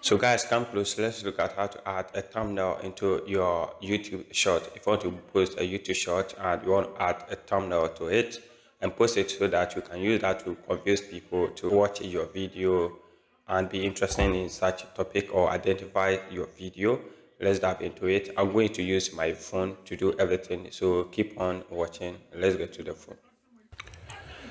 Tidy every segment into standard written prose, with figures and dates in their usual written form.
So guys, come close. Let's look at how to add a thumbnail into your YouTube short. If you want to post a YouTube short and you want to add a thumbnail to it and post it so that you can use that to convince people to watch your video and be interested in such a topic or identify your video, let's dive into it. I'm going to use my phone to do everything. So keep on watching. Let's get to the phone.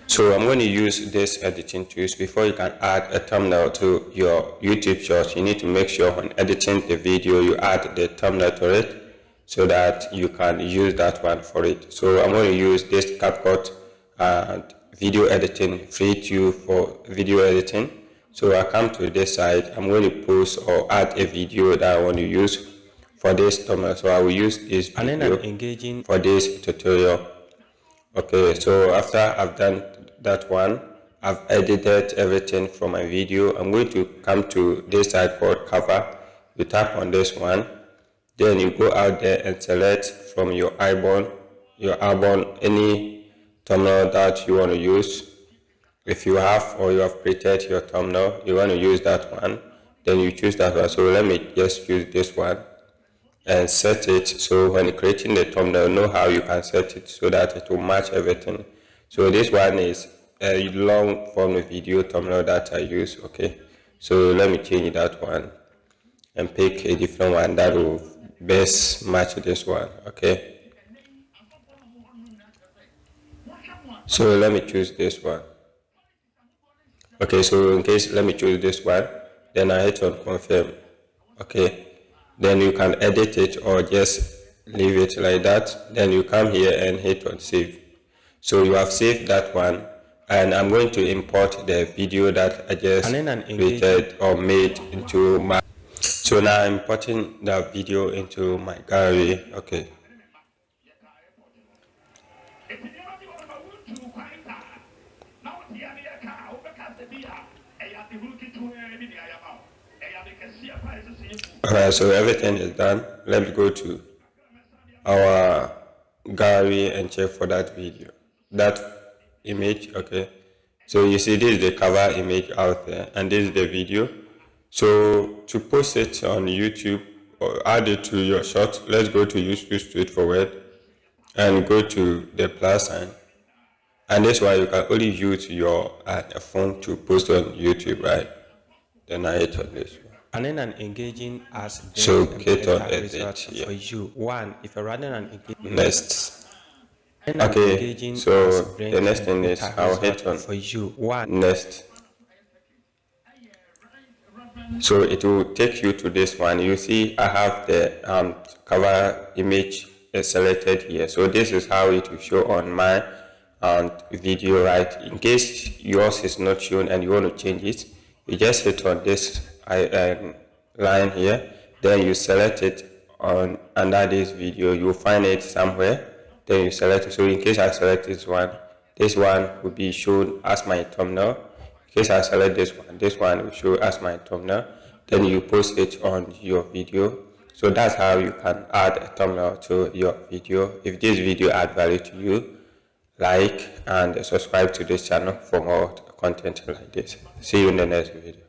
So I'm going to use this editing tools. Before you can add a thumbnail to your YouTube short, you need to make sure when editing the video, you add the thumbnail to it so that you can use that one for it. So I'm going to use this CapCut video editing free tool for video editing. So I come to this side, I'm going to post or add a video that I want to use for this thumbnail. So I will use this video engaging for this tutorial. Okay, so after I've done that one, I've edited everything from my video. I'm going to come to this side called cover. You tap on this one, then you go out there and select from your album any thumbnail that you want to use. If you have or you have created your thumbnail, you want to use that one, then you choose that one. So let me just use this one and set it. So when creating the thumbnail, know how you can set it so that it will match everything. So this one is a long form video thumbnail that I use. Okay, so let me change that one and pick a different one that will best match this one. Okay, so let me choose this one. Okay, so in case let me choose this one, then I hit on confirm. Okay, then you can edit it or just leave it like that. Then you come here and hit on save. So you have saved that one, and I'm going to import the video that I just created or made into my. So now I'm importing the video into my gallery. Okay. Alright, so everything is done. Let's go to our gallery and check for that video, that image. Okay, so you see this is the cover image out there and this is the video. So to post it on YouTube or add it to your short, let's go to YouTube straightforward and go to the plus sign, and this one you can only use your phone to post on YouTube, right? Then I hit on this one. And then an engaging as so get on edit for you. One, if you're running an engaging next. Okay, so the next thing is I'll hit on for you. One next. So it will take you to this one. You see I have the cover image selected here. So this is how it will show on my video, right? In case yours is not shown and you want to change it, you just hit on this line here, then you select it on under this video. You'll find it somewhere, then you select it. So in case I select this one will be shown as my thumbnail. In case I select this one will show as my thumbnail. Then you post it on your video. So that's how you can add a thumbnail to your video. If this video add value to you, like and subscribe to this channel for more content like this. See you in the next video.